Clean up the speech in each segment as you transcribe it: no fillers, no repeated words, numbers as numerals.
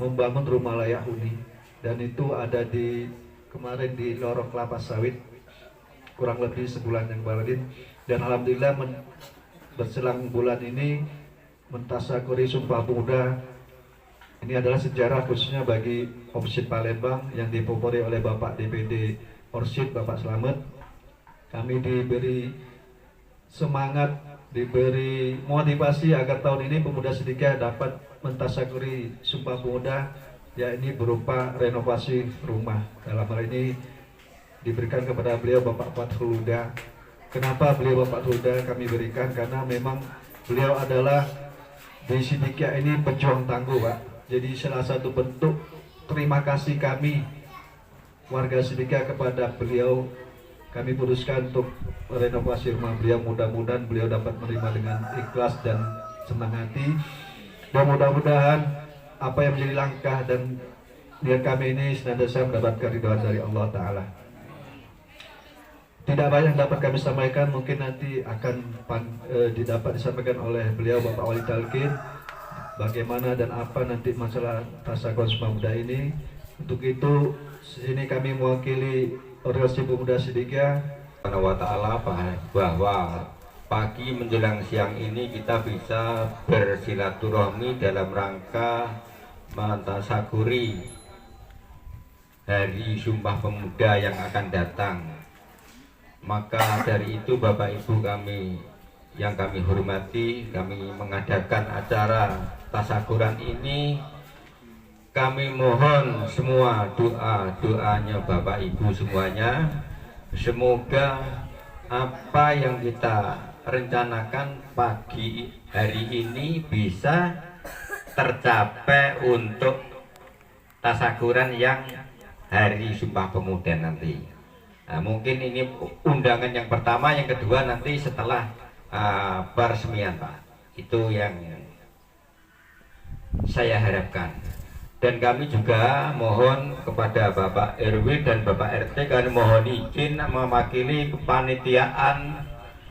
membangun rumah layak huni, dan itu ada di kemarin di Lorong Kelapa Sawit kurang lebih sebulan yang lalu, dan alhamdulillah berselang bulan ini mentasakuri Sumpah Pemuda. Ini adalah sejarah khususnya bagi Orsid Palembang yang dipopori oleh Bapak DPD Orsid, Bapak Slamet. Kami diberi semangat, diberi motivasi agar tahun ini Pemuda Sidikiyah dapat mentasakuri Sumpah Pemuda, ya ini berupa renovasi rumah. Dalam hal ini diberikan kepada beliau Bapak Fathul Huda. Kenapa beliau Bapak Fathul Huda kami berikan? Karena memang beliau adalah di Sidikiyah ini pejuang tangguh, Pak. Jadi salah satu bentuk terima kasih kami warga Sidikiyah kepada beliau, kami putuskan untuk renovasi rumah beliau. Mudah-mudahan beliau dapat menerima dengan ikhlas dan senang hati, dan mudah-mudahan apa yang menjadi langkah dan niat kami ini senantiasa mendapatkan ridhoan dari Allah Ta'ala. Tidak banyak dapat kami sampaikan, mungkin nanti akan didapat disampaikan oleh beliau Bapak Wali Talqin bagaimana dan apa nanti masalah tasakur Sumpah Pemuda ini. Untuk itu sini kami mewakili Organisasi Pemuda Sidikiyah wa ta'ala bahwa pagi menjelang siang ini kita bisa bersilaturahmi dalam rangka mentasakuri Hari Sumpah Pemuda yang akan datang. Maka dari itu Bapak Ibu kami yang kami hormati, kami mengadakan acara tasakuran ini. Kami mohon semua doanya Bapak Ibu semuanya, semoga apa yang kita rencanakan pagi hari ini bisa tercapai untuk tasakuran yang Hari Sumpah Pemuda nanti. Nah, mungkin ini undangan yang pertama, yang kedua nanti setelah peresmian, Pak. Itu yang saya harapkan. Dan kami juga mohon kepada Bapak RW dan Bapak RT, kami mohon izin mewakili kepanitiaan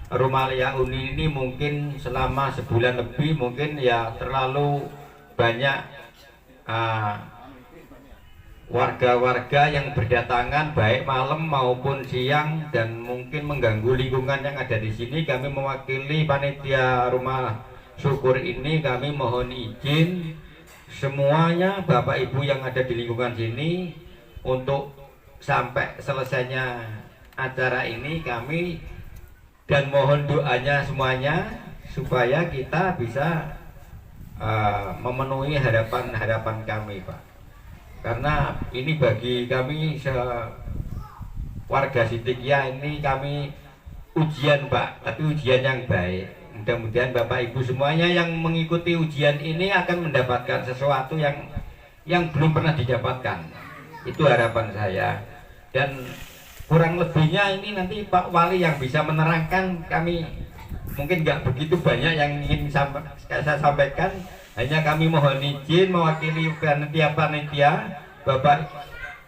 Rumah Layak Huni ini. Mungkin selama sebulan lebih mungkin ya terlalu banyak warga-warga yang berdatangan baik malam maupun siang dan mungkin mengganggu lingkungan yang ada di sini. Kami mewakili panitia Rumah Syukur ini, kami mohon izin semuanya Bapak Ibu yang ada di lingkungan sini untuk sampai selesainya acara ini kami, dan mohon doanya semuanya supaya kita bisa memenuhi harapan-harapan kami, Pak. Karena ini bagi kami warga Sidikiyah ini kami ujian, Pak, tapi ujian yang baik. Mudah-mudahan Bapak Ibu semuanya yang mengikuti ujian ini akan mendapatkan sesuatu yang belum pernah didapatkan. Itu harapan saya. Dan kurang lebihnya ini nanti Pak Wali yang bisa menerangkan, kami mungkin nggak begitu banyak yang ingin saya sampaikan. Hanya kami mohon izin mewakili panitia-panitia, Bapak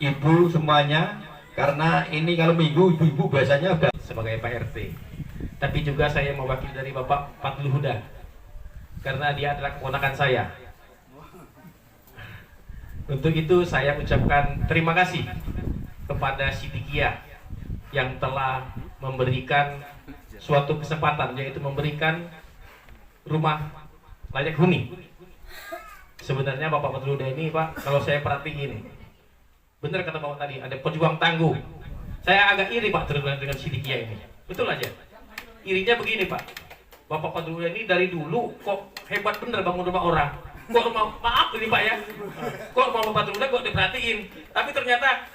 Ibu semuanya, karena ini kalau minggu ibu-ibu biasanya udah sebagai Pak RT. Tapi juga saya mewakili dari Bapak Fadlul Huda, karena dia adalah keponakan saya. Untuk itu saya ucapkan terima kasih kepada Sidikiyah yang telah memberikan suatu kesempatan, yaitu memberikan rumah layak huni. Sebenarnya Bapak Fadlul Huda ini, Pak, kalau saya perhatiin, benar kata Bapak tadi, ada pejuang tangguh. Saya agak iri, Pak, dengan Sidikiyah ini. Betul aja. Irinya begini, Pak, Bapak Fadlul Huda ini dari dulu kok hebat bener bangun rumah orang. Kok maaf ini Pak ya, kok rumah Bapak Fadlul Huda kok diperhatiin. Tapi ternyata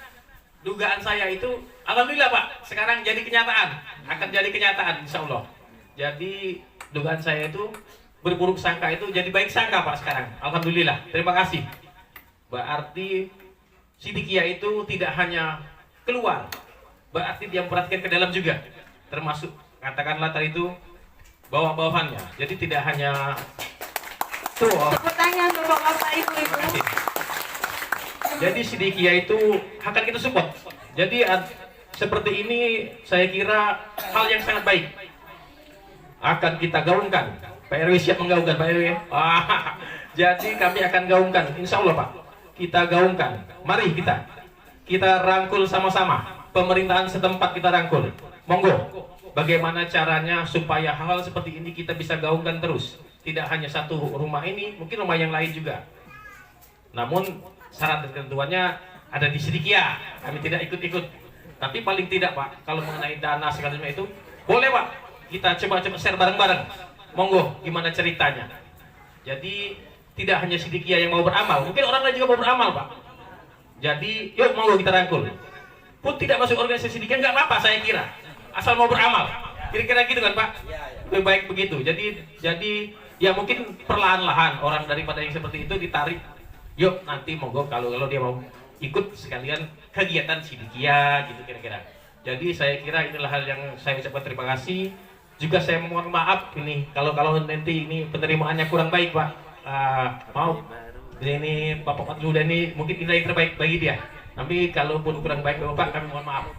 dugaan saya itu, alhamdulillah Pak, sekarang jadi kenyataan, akan jadi kenyataan insya Allah. Jadi dugaan saya itu berburuk sangka itu jadi baik sangka Pak sekarang. Alhamdulillah, terima kasih. Berarti Sidikiyah itu tidak hanya keluar, berarti dia memperhatikan ke dalam juga, termasuk katakanlah tadi itu bawah-bawahannya. Jadi tidak hanya tuh. Tepuk tangan untuk Bapak Ibu-ibu. Jadi Sidikiyah itu akan kita support. Jadi seperti ini saya kira hal yang sangat baik. Akan kita gaungkan. Pak RW siap menggaungkan, Pak RW. Jadi kami akan gaungkan, insya Allah Pak. Kita gaungkan. Mari kita rangkul sama-sama. Pemerintahan setempat kita rangkul. Monggo. Bagaimana caranya supaya hal-hal seperti ini kita bisa gaungkan terus. Tidak hanya satu rumah ini, mungkin rumah yang lain juga. Namun syarat dan ketentuannya ada di Sidikiyah. Kami tidak ikut-ikut. Tapi paling tidak Pak, kalau mengenai dana segala macam itu, boleh Pak, kita coba-coba share bareng-bareng. Monggo, gimana ceritanya. Jadi tidak hanya Sidikiyah yang mau beramal, mungkin orang lain juga mau beramal Pak. Jadi yuk monggo kita rangkul. Pun tidak masuk organisasi Sidikiyah nggak apa-apa saya kira. Asal mau beramal, kira-kira gitu kan Pak? Lebih baik begitu. Jadi ya mungkin perlahan-lahan orang daripada yang seperti itu ditarik. Yuk nanti monggo kalau dia mau ikut sekalian kegiatan Sidikiyah gitu kira-kira. Jadi saya kira inilah hal yang saya ucapkan terima kasih. Juga saya mohon maaf ini kalau nanti ini penerimaannya kurang baik Pak. Mau ini Bapak Fadlul Huda ini mungkin ini yang terbaik bagi dia. Tapi kalaupun kurang baik Bapak, kami mohon maaf.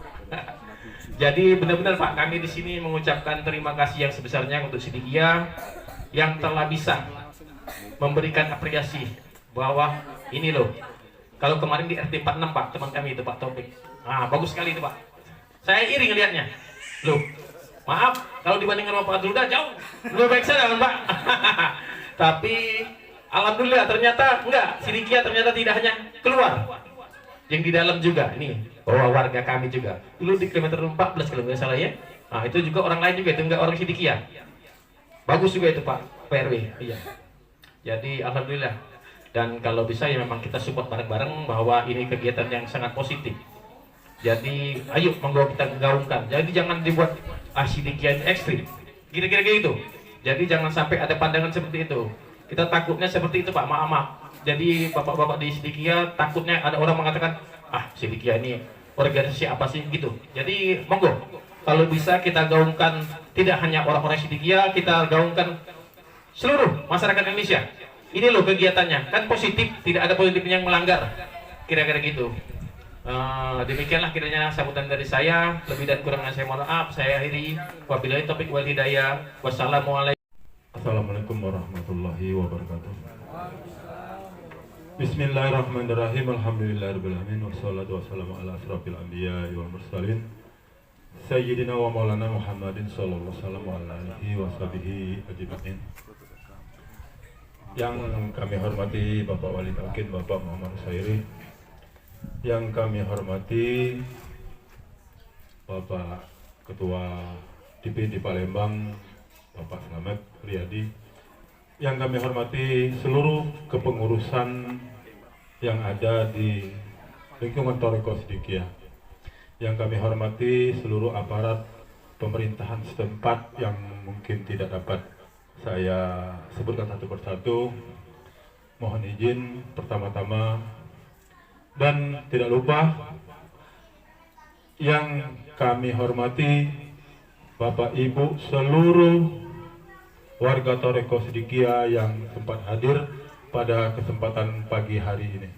Jadi benar-benar Pak, kami di sini mengucapkan terima kasih yang sebesarnya untuk Sidikiyah yang telah bisa memberikan apresiasi bahwa ini loh. Kalau kemarin di RT 46 Pak, teman kami itu Pak Taufik. Bagus sekali itu Pak. Saya iri ngelihatnya. Loh, maaf kalau dibandingkan sama Pak Fadlul Huda jauh lebih baik saya kan Pak. Tapi alhamdulillah ternyata enggak, Sidikiyah ternyata tidak hanya keluar, yang di dalam juga ini bahwa warga kami juga dulu di kilometer 14 kalau nggak salah ya. Itu juga orang lain juga, itu enggak orang Sidikiyah. Bagus juga itu Pak PRW. Iya. Jadi alhamdulillah. Dan kalau bisa ya memang kita support bareng-bareng bahwa ini kegiatan yang sangat positif. Jadi ayo monggo kita gaungkan. Jadi jangan dibuat Sidikiyah ekstrim. Kira-kira gitu. Jadi jangan sampai ada pandangan seperti itu. Kita takutnya seperti itu Pak, maaf. Jadi bapak-bapak di Sidikiyah takutnya ada orang mengatakan Sidikiyah ini organisasi apa sih gitu. Jadi monggo kalau bisa kita gaungkan tidak hanya orang-orang Sidikiyah, kita gaungkan seluruh masyarakat Indonesia. ini loh kegiatannya, kan positif, tidak ada positif yang melanggar, kira-kira gitu. Demikianlah kiranya sambutan dari saya. Lebih dan kurangnya saya mohon maaf. Saya akhiri. Wabillahi taufiq wal hidayah. Wassalamualaikum. Assalamualaikum warahmatullahi wabarakatuh. Bismillahirrahmanirrahim. Alhamdulillahirabbil alamin wassalatu wassalamu ala asrofil anbiya'i wal mursalin sayyidina wa maulana Muhammadin sallallahu alaihi washabihi ajmain. Yang kami hormati Bapak Wali Talqin, Bapak Muhammad Sairi. Yang kami hormati Bapak Ketua DPD Palembang, Bapak Slamet Riyadi. Yang kami hormati seluruh kepengurusan yang ada di lingkungan Thariqah Sidikiyah. Yang kami hormati seluruh aparat pemerintahan setempat yang mungkin tidak dapat saya sebutkan satu persatu. Mohon izin pertama-tama dan tidak lupa yang kami hormati Bapak Ibu seluruh warga Thariqah Sidikiyah yang sempat hadir pada kesempatan pagi hari ini.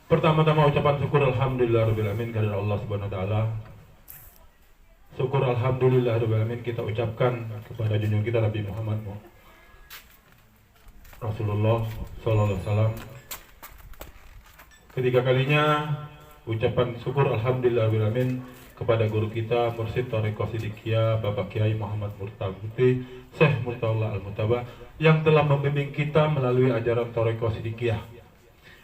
Pertama-tama ucapan syukur alhamdulillahirabbil alamin kepada Allah Subhanahu wa taala. Syukur alhamdulillahirabbil alamin kita ucapkan kepada junjungan kita Nabi Muhammad Rasulullah sallallahu alaihi wasallam. Ketiga kalinya ucapan syukur alhamdulillahirabbil alamin kepada guru kita Mursyid Thariqah Sidikiyah Bapak Kiai Muhammad Murtabudi Syekh Murtala Al-Mutaba yang telah membimbing kita melalui ajaran Thariqah Sidikiyah.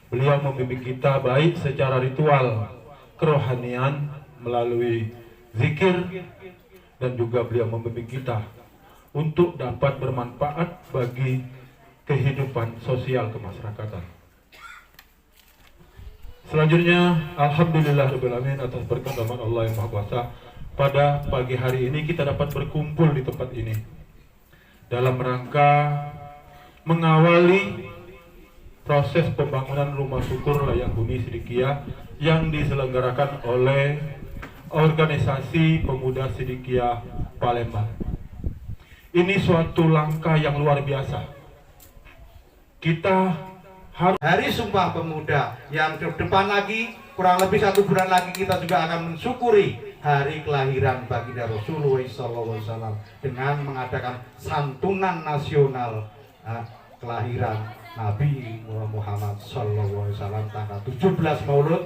Beliau membimbing kita baik secara ritual kerohanian melalui zikir, dan juga beliau membimbing kita untuk dapat bermanfaat bagi kehidupan sosial kemasyarakatan. Selanjutnya, alhamdulillahirabbil alamin atas berkat rahmat Allah yang Maha Kuasa, pada pagi hari ini kita dapat berkumpul di tempat ini dalam rangka mengawali proses pembangunan rumah syukur layak huni Sidikiyah yang diselenggarakan oleh organisasi pemuda Sidikiyah Palembang. Ini suatu langkah yang luar biasa. Kita Hari Sumpah Pemuda yang ke depan lagi, kurang lebih 1 bulan lagi kita juga akan mensyukuri hari kelahiran baginda Rasulullah SAW dengan mengadakan santunan nasional kelahiran Nabi Muhammad SAW tanggal 17 Maulud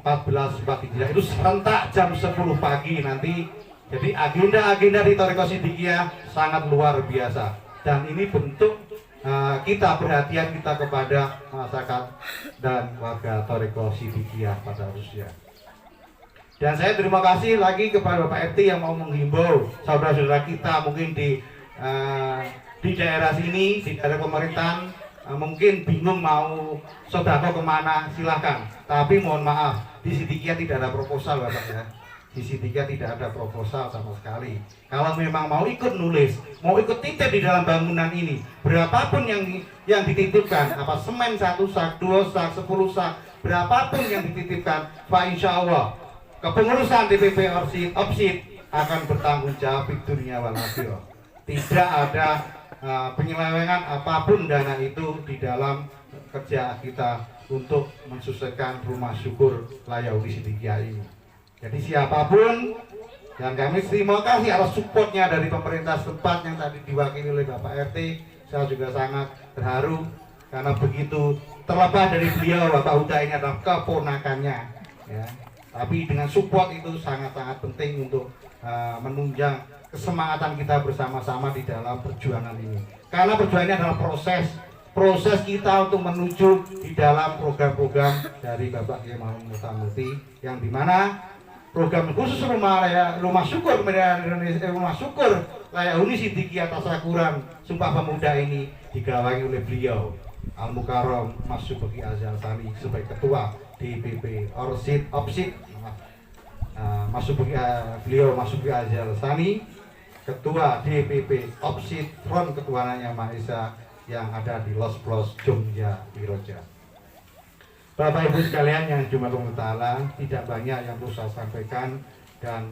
14 Hijriah itu serentak jam 10 pagi nanti. Jadi agenda-agenda di Thariqah Sidikiyah sangat luar biasa, dan ini bentuk kita perhatian kita kepada masyarakat dan warga Thariqah Sidikiyah pada Rusia. Dan saya terima kasih lagi kepada Bapak RT yang mau menghimbau saudara-saudara kita mungkin di daerah sini, di daerah pemerintahan, mungkin bingung mau sodako kemana, silahkan. Tapi mohon maaf, di Sidikiyah tidak ada proposal Bapak ya. Di Sidikiyah tidak ada proposal sama sekali. Kalau memang mau ikut nulis, mau ikut titip di dalam bangunan ini, berapapun yang dititipkan, apa semen 1 sak, 2 sak, 10 sak, berapapun yang dititipkan, Pak Insya Allah kepengurusan DPP OPSID akan bertanggung jawab di dunia wal akhirah. Tidak ada penyelewengan apapun dana itu di dalam kerja kita untuk mensukseskan rumah syukur layak huni Sidikiyah ini. Jadi siapapun, dan kami terima kasih atas supportnya dari pemerintah setempat yang tadi diwakili oleh Bapak RT. Saya juga sangat terharu karena begitu terlepas dari beliau, Bapak Huda ini adalah keponakannya ya. Tapi dengan support itu sangat-sangat penting untuk menunjang kesemangatan kita bersama-sama di dalam perjuangan ini. Karena perjuangan ini adalah proses kita untuk menuju di dalam program-program dari Bapak Kiai Muhammad Murtabudi, yang dimana program khusus rumah syukur rumah syukur layak huni Sidikiyah Tasakuran Sumpah Pemuda ini digawangi oleh beliau Al Mukarram Mas Subeki Azhar Sani sebagai ketua DPP OPSID beliau Mas Subeki Azhar Sani ketua DPP OPSID Front Ketuhanannya Maha Esa yang ada di Los Plos Jogja Wiroja. Bapak Ibu sekalian yang Jumat Ta'ala, tidak banyak yang perlu saya sampaikan, dan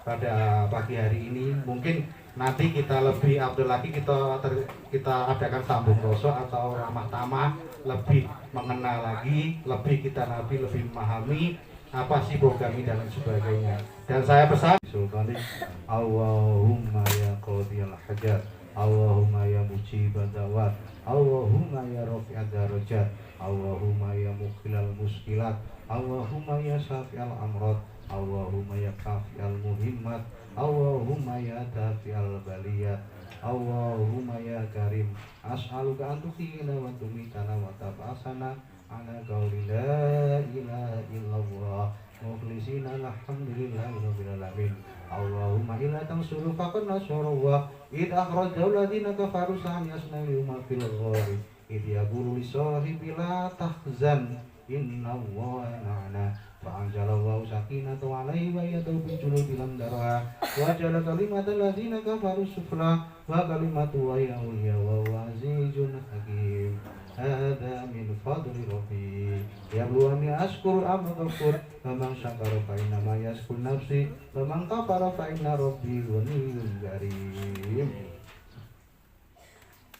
pada pagi hari ini. Mungkin nanti kita lebih update lagi, kita adakan sambung kosong atau ramah tamah, lebih mengenal lagi, lebih kita lebih memahami apa sih program ini dan lain sebagainya. Dan saya pesan Sultani, Allahumma ya qadiyal hajat, Allahumma ya mujibad da'wat, Allahumma ya rafi'ad darajat, Allahumma ya mukhilal muskilat, Allahumma ya syafi'al amrad, Allahumma ya kafi'al muhimmat, Allahumma ya dafi'al baliyat, Allahumma ya karim, as'aluka an tukhina wa tumitana wa tab'asana ala qawli la ilaha illallah mukhlisina alhamdulillahi rabbil alamin. Allahumma illa tansuru faqad nasarallah id akhrajahu alladhina kafaru sa'an yasna'iluma fil ghari id yaqulu li sahibi la tahzan inna allaha ma'ana fa'anzalallahu sakinatahu alaihi wa yadahu bil junudi lam darha wa jala kalimatal ladzina kafaru sufla wa kalimatu wa ya wa azizun hakim. Hada min fadli rabbi yabluwani ashkur am ghafur faman syakara fa inna ma yashkur nafsi faman kafara fa inna rabbi ghaniyyun karim.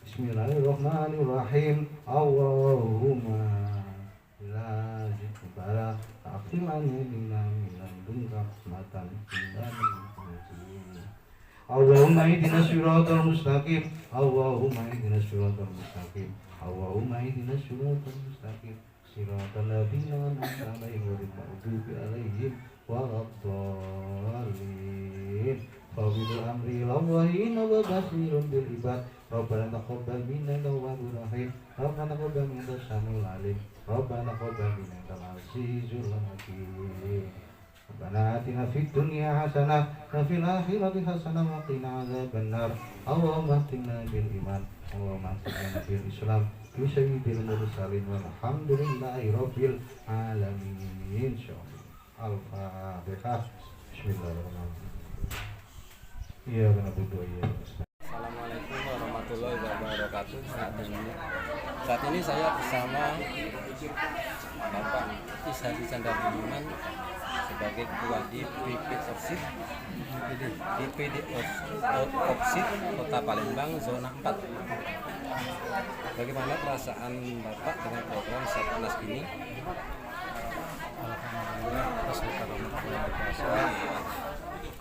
Bismillahirrahmanirrahim. Allahumma la jibala ta'filani lina minan dunka rahmatan Allahumma ihdinas siratal mustaqim, Allahumma ihdinas siratal mustaqim, Allahumma ihdinas siratal mustaqim, siratal ladzina an'amta 'alaihim ghairil maghdubi 'alaihim waladdallin. Fawwidul amri ilallahi innahu basirun bil ibad. Rabbana taqabbal minna innaka antal rahim. Rabbana taqabbal minna innaka samiul alim. Rabbana taqabbal minna innaka azizul hakim. Rabbana atina fid dunya hasanah wa fil akhirati hasanah wa qina adzabannar. Allahumma atina bil iman, Allahumma atina bil islam, bi sayyidil mursalin walhamdulillahi rabbil alamin. Insyaallah. Al-Fatihah. Bismillahirrahmanirrahim. Iya benar betul ya. Assalamualaikum warahmatullahi wabarakatuh. Saat ini saya bersama Bapak Ishadi Chandra Budiman sebagai ketua DPD Opsid Opsid Kota Palembang Zona 4. Bagaimana perasaan Bapak dengan program Satpanas ini? Alhamdulillah,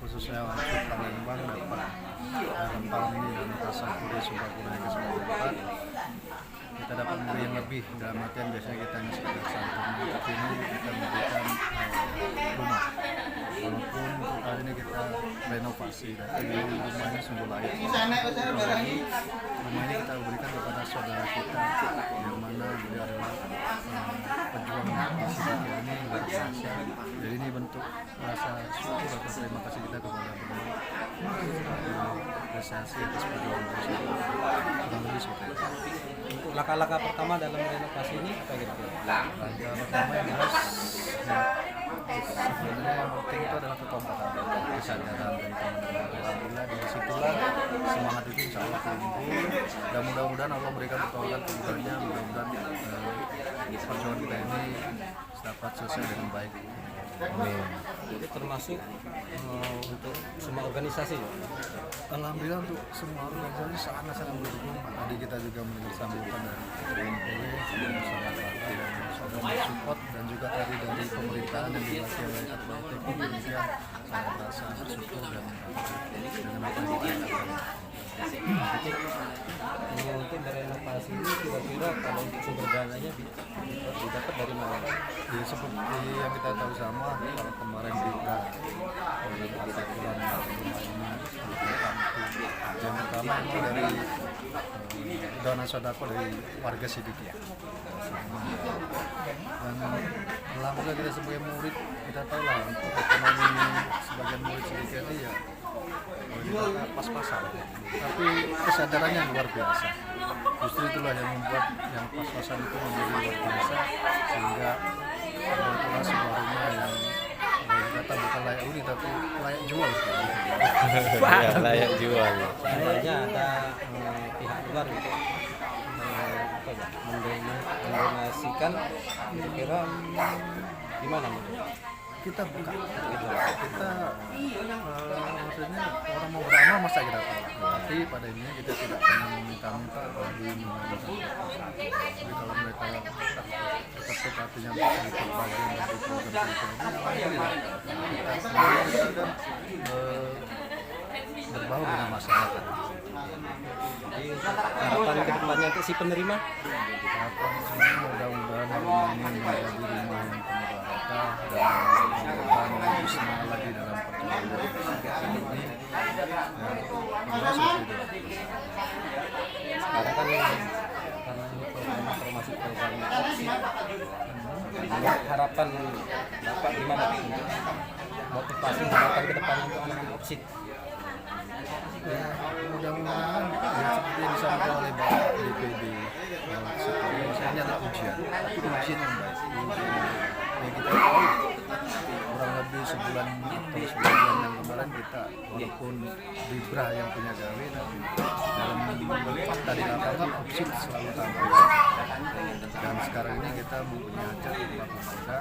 khususnya untuk Palembang dapat dalam tahun ini dalam Tasawuf Subaguna ke-94 kita dapat memberi yang lebih. Dalam artian biasanya kita hanya sekedar santunan, tapi ini kita memberikan rumah. Walaupun untuk kali ini kita renovasi, tapi rumahnya sungguh layak. Rumah ini kita berikan kepada saudara kita yang mana beliau adalah pejuang di sini ini luar biasa. Jadi ini bentuk rasa syukur atau terima kasih kita kepada beliau apresiasi atas perjuangan beliau. Kurang lebih seperti itu. Untuk langkah-langkah pertama dalam renovasi ini apa kira-kira? Langkah pertama yang harus sebenarnya yang penting itu adalah kekompakan, kesadaran dari teman-teman. Alhamdulillah dari situlah semangat itu insya Allah tumbuh. Dan mudah-mudahan Allah berikan pertolongan kepadanya, mudah-mudahan perjuangan kita ini dapat selesai dengan baik. Amin. Itu termasuk untuk semua organisasi. Alhamdulillah untuk semua organisasi sangat-sangat mendukung. Tadi kita juga mendengar sambutan dari BNPB, sangat support, dan juga tadi dari pemerintahan yang diwakili oleh Ketua TPI juga saya merasa bersyukur dan dengan apa yang kita lakukan. Untuk merenovasi ini kira-kira kalau untuk sumber dananya didapat dari mana? Ya, seperti yang kita tahu sama, kalau kemarin kita bulan rumah ini yang pertama itu dari dana sodako dari warga Sidikiyah. Dan alhamdulillah kita sebagai murid, kita tahu lah untuk ekonomi sebagian murid Sidikiyah ini ya kita pas-pasan, tapi kesadarannya luar biasa. Justru itulah yang membuat yang pas-pasan itu menjadi luar biasa, sehingga itulah sebuah rumah yang kata bukan layak huni tapi layak jual. Ya, layak jual. Sebenarnya ada pihak luar gitu mendonasikan, kira-kira gimana menurut? kita buka, kita maksudnya orang mau beramal masa kita tolak, tapi pada intinya kita tidak pernah meminta-minta bagi mengajukan proposal. Jadi kalau mereka tetap hatinya untuk bagian dari program kita ini, alhamdulillah kita kan berbaur dengan masyarakat. Jadi harapan kedepannya untuk si penerima Harapan semuanya mudah-mudahan rumah ini menjadi rumah yang penuh barokah dan mudah-mudahan lebih semangat lagi dalam perjalanan ini. sekarang kan karena ini program informasi program opsi, harapan Bapak gimana untuk motivasi harapan ke depan untuk anak-anak opsi? Ya, mudah-mudahan ya, seperti yang disampaikan oleh Bapak DPD supaya misalnya ada ujian, tapi ujian yang baik. Yang kita tahu kurang lebih sebulan atau sebulan yang kemarin kita walaupun Libra yang punya gawe, tapi dalam fakta di lapangan opsi selalu tampil. Dan sekarang ini kita mempunyai hajat di belakang kita.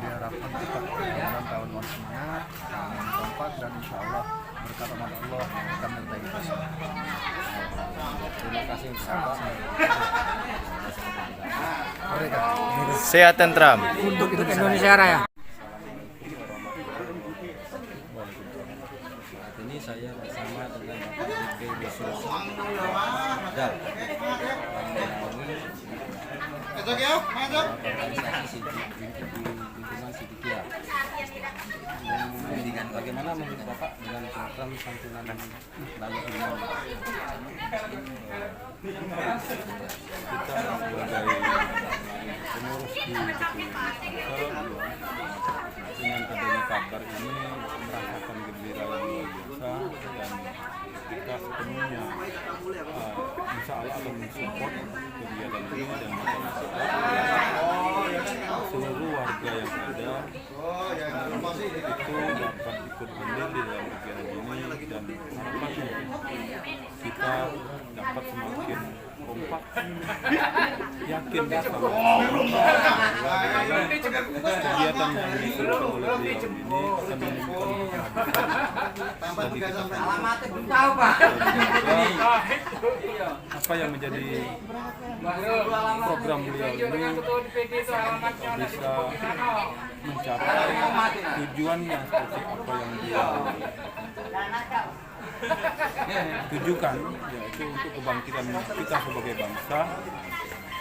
Diharapkan tetap mudah-mudahan tahun semangat, tahun kompak, dan insya Allah berkat rahmat Allah akan menyertai kita semua. Terima kasih untuk Bapak. Mereka Sehat tentram. untuk Indonesia Raya. Saat ini saya bersama dengan Bapak DP Wisnu Dal organisasi lingkungan Sidikia. Dan bagaimana menurut Bapak dengan program santunan lalu ini? Kita sebagai pengurus di dengan adanya kabar ini merasakan gembira yang luar biasa, dan kita sepenuhnya insya Allah akan mensupport kegiatan ini dan seluruh warga yang ada itu dapat ikut andil di dalam kegiatan ini, dan harapannya kita dapat semakin kompak, yakin bersama kegiatan yang dilakukan oleh beliau ini akan menimbulkan bagi kita semua. Apa yang menjadi program beliau ini bisa mencapai tujuannya seperti apa yang dia tujukan, yaitu untuk kebangkitan kita sebagai bangsa,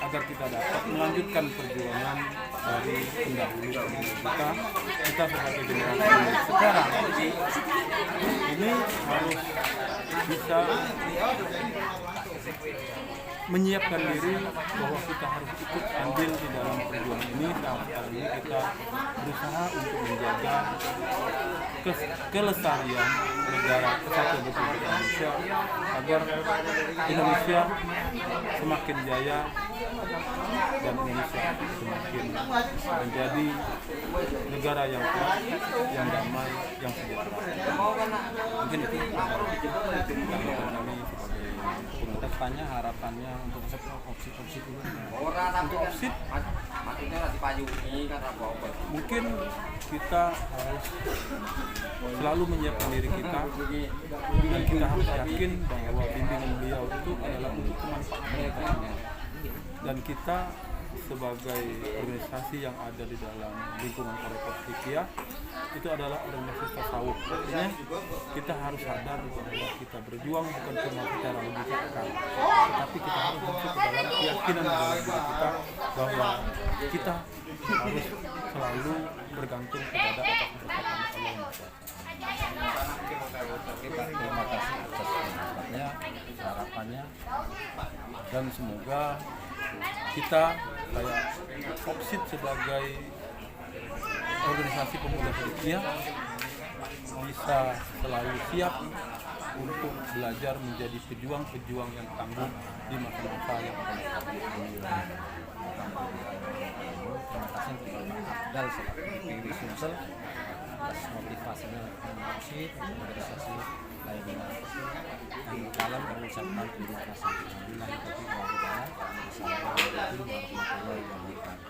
agar kita dapat melanjutkan perjuangan dari pendahulu kita sebagai generasi sekarang ini harus bisa menyiapkan diri bahwa kita harus ikut andil di dalam perjuangan ini. Dalam hal ini kita berusaha untuk menjaga kelestarian negara kesatuan Republik Indonesia agar Indonesia semakin jaya dan Indonesia semakin menjadi negara yang kuat, yang damai, yang sejahtera. Mungkin itu kami sebagai Kedepannya harapannya untuk opsi dulu. untuk opsit mungkin kita harus selalu menyiapkan diri kita, dan kita harus yakin bahwa bimbingan beliau itu adalah untuk kemanfaatan mereka, dan kita sebagai organisasi yang ada di dalam lingkungan Tarekat Sidikia itu adalah organisasi tasawuf. Artinya kita harus sadar bahwa kita berjuang bukan cuma secara logika akal, tetapi kita harus masuk ke dalam keyakinan dalam diri kita bahwa kita harus selalu bergantung kepada atas berkatan Allah Maha. Terima kasih atas pendapatnya, harapannya, dan semoga kita kayak Opsit sebagai organisasi pemuda Sidikia bisa selalu siap untuk belajar menjadi pejuang-pejuang yang tangguh di masa-masa yang akan datang. terima kasih kepada Abdal selaku DPW Sumsel atas motivasinya Opsit organisasi lainnya. Kami kalam mengucapkan terima kasih. Alhamdulillah tapi wa'alaikumsalam. Assalamualaikum warahmatullahi wabarakatuh.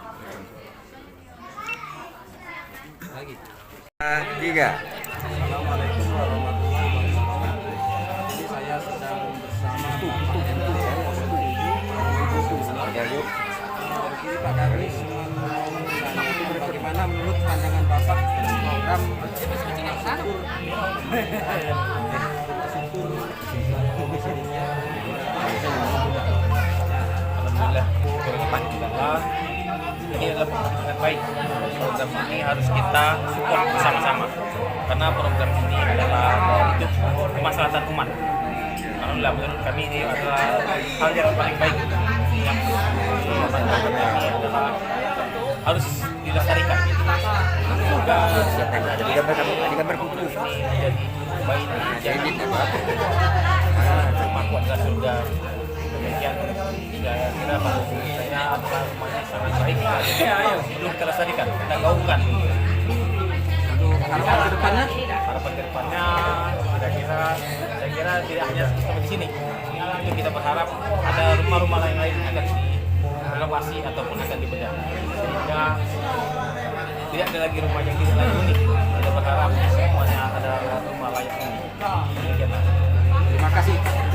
Lagi lagi. Assalamualaikum warahmatullahi wabarakatuh. Jadi saya sedang bersama Jadi Pak Darwis menanyakan bagaimana menurut pandangan Bapak program Alhamdulillah, ini adalah program yang baik. Program ini harus kita support bersama-sama karena program ini adalah untuk kemaslahatan umat. Alhamdulillah, menurut kami ini adalah hal yang paling baik yang program ini adalah harus dilestarikan. Semoga jadi gambar putus jadi baik jadi rumah keluarga surga. Demikian saya kira saya adalah rumahnya sangat baik. Perlu kita lestarikan, kita gaungkan. harapan ke depannya? Harapan ke depannya saya kira tidak hanya sampai di sini. Itu kita berharap ada rumah-rumah lain-lain yang akan direnovasi ataupun akan dibedah sehingga tidak ada lagi rumah yang tidak layak huni. Kita berharap semuanya ada rumah layak huni. Demikian. Terima kasih.